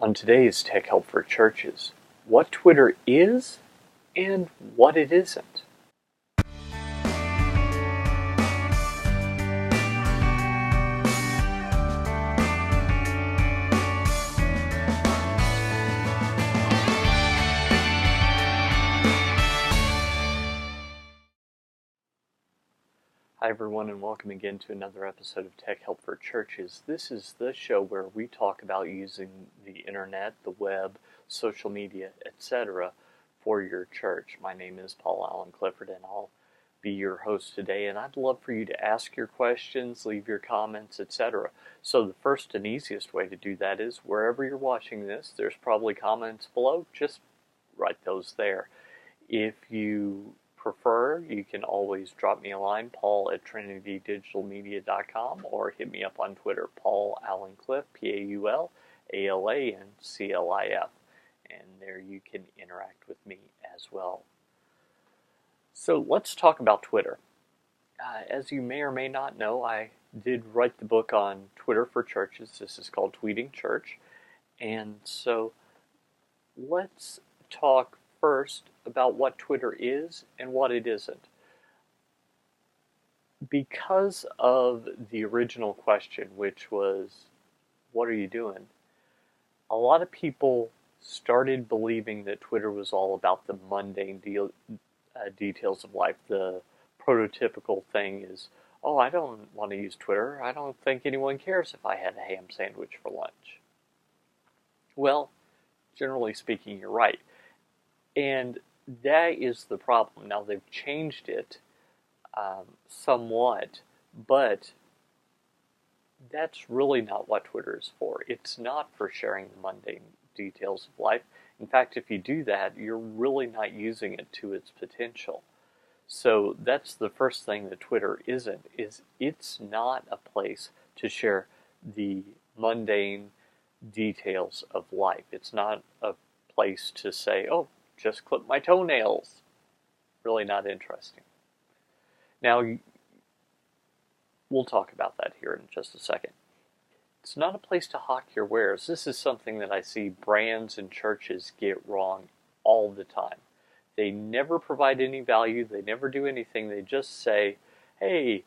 On today's Tech Help for Churches, what Twitter is and what it isn't. Hi everyone, and welcome again to another episode of Tech Help for Churches. This is the show where we talk about using the internet, the web, social media, etc. for your church. My name is Paul Allen Clifford, and I'll be your host today, and I'd love for you to ask your questions, leave your comments, etc. So the first and easiest way to do that is wherever you're watching this, there's probably comments below. Just write those there. If you prefer, you can always drop me a line, paul@trinitydigitalmedia.com, or hit me up on Twitter, Paul Allen Cliff, PaulAlanClif, and there you can interact with me as well. So let's talk about Twitter. As you may or may not know, I did write the book on Twitter for churches. This is called Tweeting Church, and so let's talk first about what Twitter is and what it isn't. Because of the original question, which was, what are you doing? A lot of people started believing that Twitter was all about the mundane details of life. The prototypical thing is, oh, I don't want to use Twitter. I don't think anyone cares if I had a ham sandwich for lunch. Well, generally speaking, you're right. And that is the problem. Now, they've changed it somewhat, but that's really not what Twitter is for. It's not for sharing the mundane details of life. In fact, if you do that, you're really not using it to its potential. So that's the first thing that Twitter isn't, is it's not a place to share the mundane details of life. It's not a place to say, oh, just clip my toenails. Really not interesting. Now, we'll talk about that here in just a second. It's not a place to hawk your wares. This is something that I see brands and churches get wrong all the time. They never provide any value. They never do anything. They just say, hey,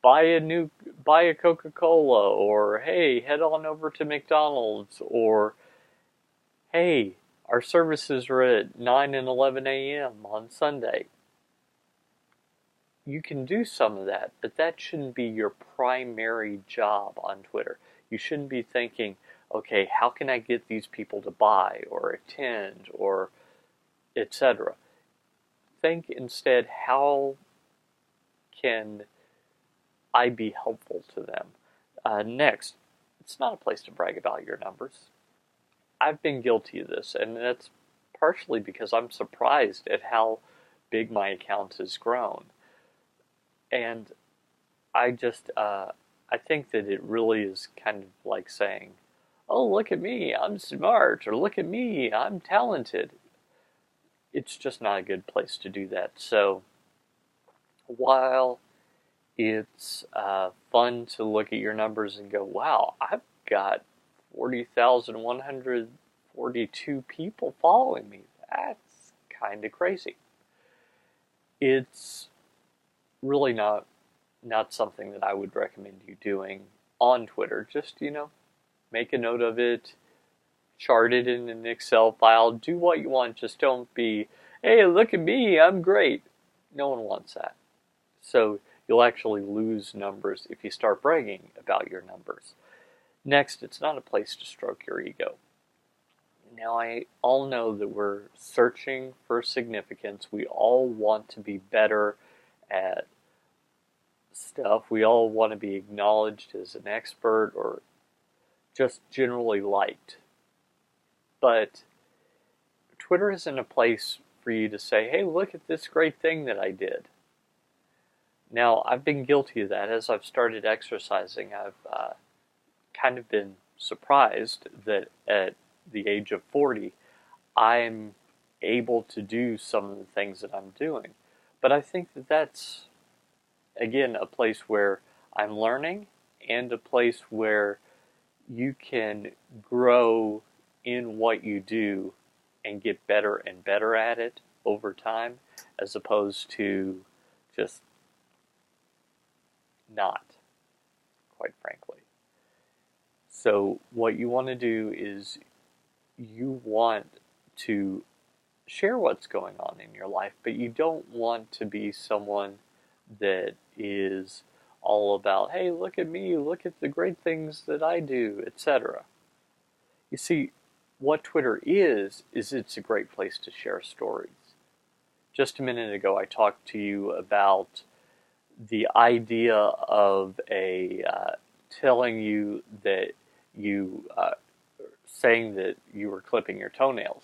buy a Coca-Cola, or hey, head on over to McDonald's, or hey, our services are at 9 and 11 a.m. on Sunday. You can do some of that, but that shouldn't be your primary job on Twitter. You shouldn't be thinking, okay, how can I get these people to buy or attend or etc. Think instead, how can I be helpful to them? Next, it's not a place to brag about your numbers. I've been guilty of this, and that's partially because I'm surprised at how big my account has grown. And I think that it really is kind of like saying, oh, look at me, I'm smart, or look at me, I'm talented. It's just not a good place to do that. So while it's fun to look at your numbers and go, wow, I've got 40,142 people following me. That's kind of crazy. It's really not something that I would recommend you doing on Twitter. Just, make a note of it, chart it in an Excel file, do what you want. Just don't be, hey, look at me, I'm great. No one wants that. So you'll actually lose numbers if you start bragging about your numbers. Next, it's not a place to stroke your ego. Now, I all know that we're searching for significance. We all want to be better at stuff. We all want to be acknowledged as an expert or just generally liked. But Twitter isn't a place for you to say, hey, look at this great thing that I did. Now, I've been guilty of that. As I've started exercising, I've kind of been surprised that at the age of 40, I'm able to do some of the things that I'm doing. But I think that that's, again, a place where I'm learning and a place where you can grow in what you do and get better and better at it over time, as opposed to just not, quite frankly. So what you want to do is you want to share what's going on in your life, but you don't want to be someone that is all about, hey, look at me, look at the great things that I do, etc. You see, what Twitter is it's a great place to share stories. Just a minute ago, I talked to you about the idea of telling you that saying that you were clipping your toenails.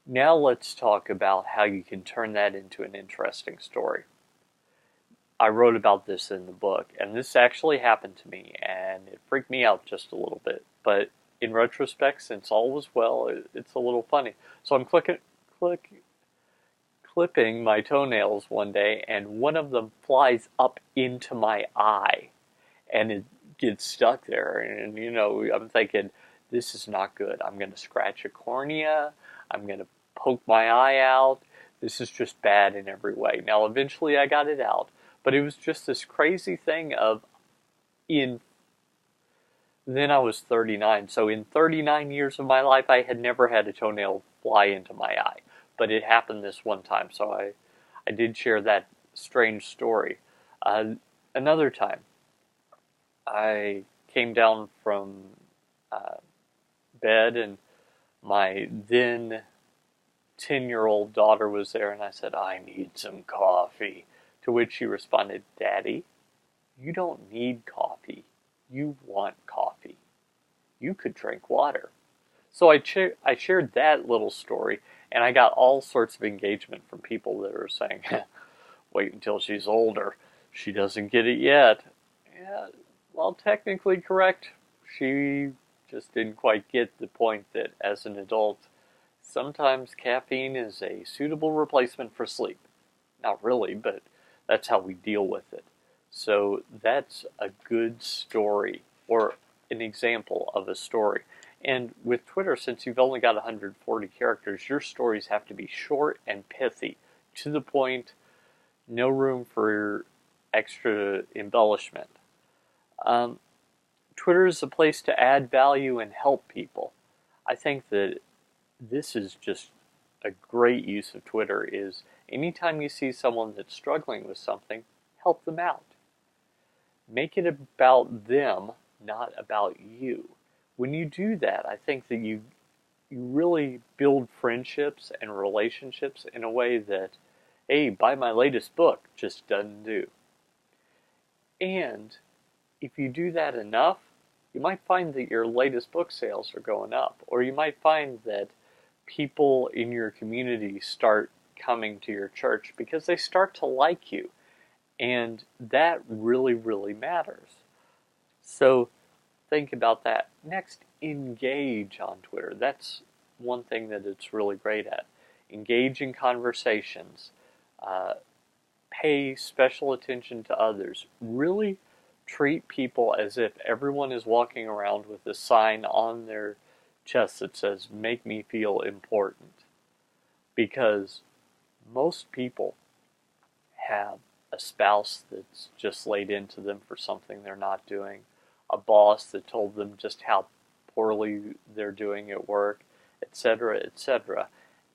Now let's talk about how you can turn that into an interesting story. I wrote about this in the book, and this actually happened to me, and it freaked me out just a little bit. But in retrospect, since all was well, it's a little funny. So I'm clipping my toenails one day, and one of them flies up into my eye, and it gets stuck there. And I'm thinking, this is not good. I'm going to scratch a cornea. I'm going to poke my eye out. This is just bad in every way. Now, eventually I got it out, but it was just this crazy thing of then I was 39. So in 39 years of my life, I had never had a toenail fly into my eye. But it happened this one time, so I did share that strange story. Another time, I came down from bed, and my then 10-year-old daughter was there, and I said, I need some coffee. To which she responded, Daddy, you don't need coffee. You want coffee. You could drink water. So I shared that little story, and I got all sorts of engagement from people that are saying, wait until she's older. She doesn't get it yet. Yeah, well, technically correct. She just didn't quite get the point that as an adult, sometimes caffeine is a suitable replacement for sleep. Not really, but that's how we deal with it. So that's a good story, or an example of a story. And with Twitter, since you've only got 140 characters, your stories have to be short and pithy, to the point, no room for extra embellishment. Twitter is a place to add value and help people. I think that this is just a great use of Twitter is anytime you see someone that's struggling with something, help them out. Make it about them, not about you. When you do that, I think that you really build friendships and relationships in a way that, hey, buy my latest book just doesn't do. And if you do that enough, you might find that your latest book sales are going up, or you might find that people in your community start coming to your church because they start to like you. And that really, really matters. So think about that. Next, engage on Twitter. That's one thing that it's really great at. Engage in conversations. Pay special attention to others. Really treat people as if everyone is walking around with a sign on their chest that says, make me feel important. Because most people have a spouse that's just laid into them for something they're not doing, a boss that told them just how poorly they're doing at work, etc., etc.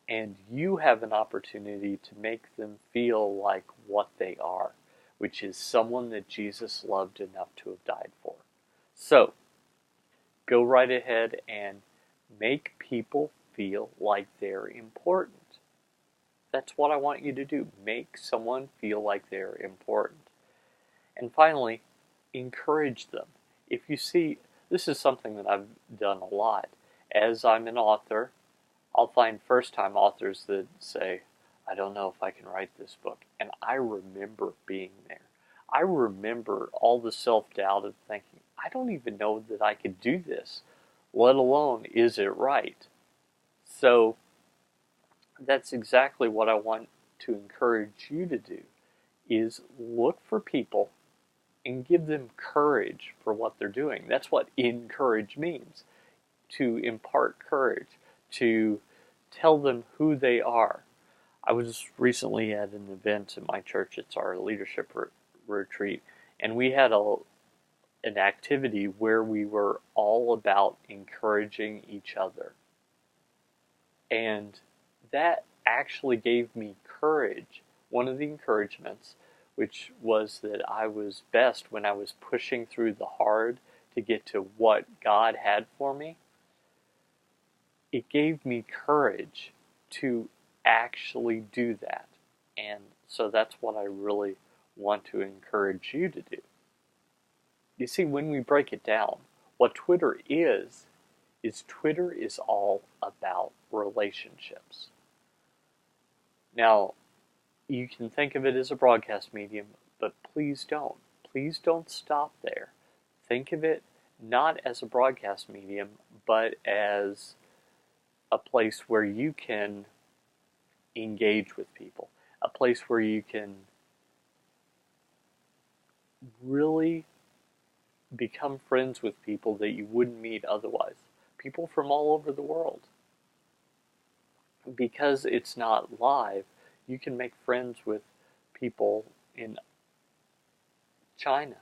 And you have an opportunity to make them feel like what they are, which is someone that Jesus loved enough to have died for. So, go right ahead and make people feel like they're important. That's what I want you to do. Make someone feel like they're important. And finally, encourage them. If you see, this is something that I've done a lot. As I'm an author, I'll find first-time authors that say, I don't know if I can write this book. And I remember being there. I remember all the self-doubt of thinking, I don't even know that I could do this, let alone is it right? So that's exactly what I want to encourage you to do, is look for people and give them courage for what they're doing. That's what encourage means. To impart courage, to tell them who they are. I was recently at an event at my church. It's our leadership retreat, and we had an activity where we were all about encouraging each other. And that actually gave me courage. One of the encouragements, which was that I was best when I was pushing through the hard to get to what God had for me, it gave me courage to actually do that. And so that's what I really want to encourage you to do. You see, when we break it down, what Twitter is Twitter is all about relationships. Now, you can think of it as a broadcast medium, but please don't. Please don't stop there. Think of it not as a broadcast medium, but as a place where you can engage with people, a place where you can really become friends with people that you wouldn't meet otherwise, people from all over the world. Because it's not live, you can make friends with people in China.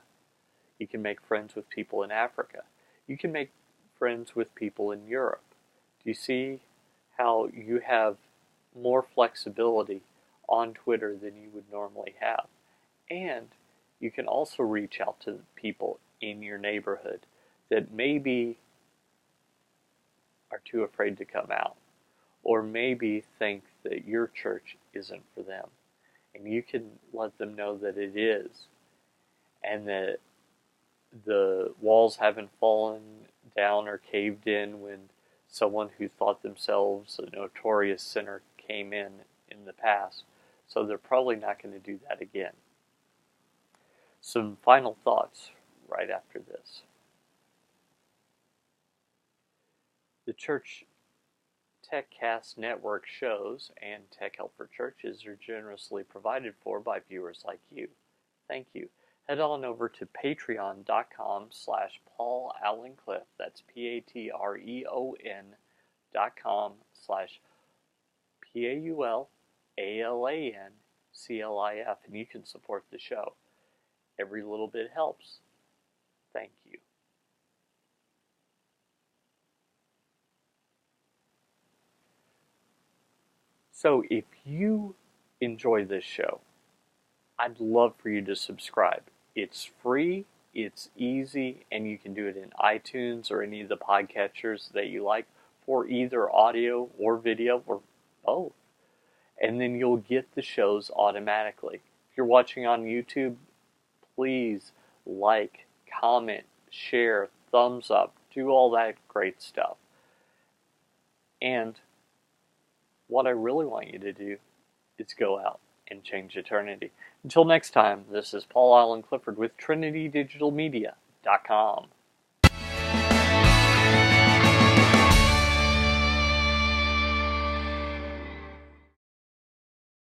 You can make friends with people in Africa. You can make friends with people in Europe. Do you see how you have more flexibility on Twitter than you would normally have? And you can also reach out to people in your neighborhood that maybe are too afraid to come out, or maybe think that your church isn't for them. And you can let them know that it is, and that the walls haven't fallen down or caved in when someone who thought themselves a notorious sinner came in the past. So they're probably not going to do that again. Some final thoughts right after this. The Church TechCast Network shows and Tech Help for Churches are generously provided for by viewers like you. Thank you. Head on over to patreon.com/Paul Allen Cliff. That's patreon.com/PaulAlanClif, and you can support the show. Every little bit helps. Thank you. So if you enjoy this show, I'd love for you to subscribe. It's free, it's easy, and you can do it in iTunes or any of the podcatchers that you like for either audio or video or both. And then you'll get the shows automatically. If you're watching on YouTube, please like, comment, share, thumbs up, do all that great stuff. And what I really want you to do is go out and change eternity. Until next time, this is Paul Allen Clifford with TrinityDigitalMedia.com.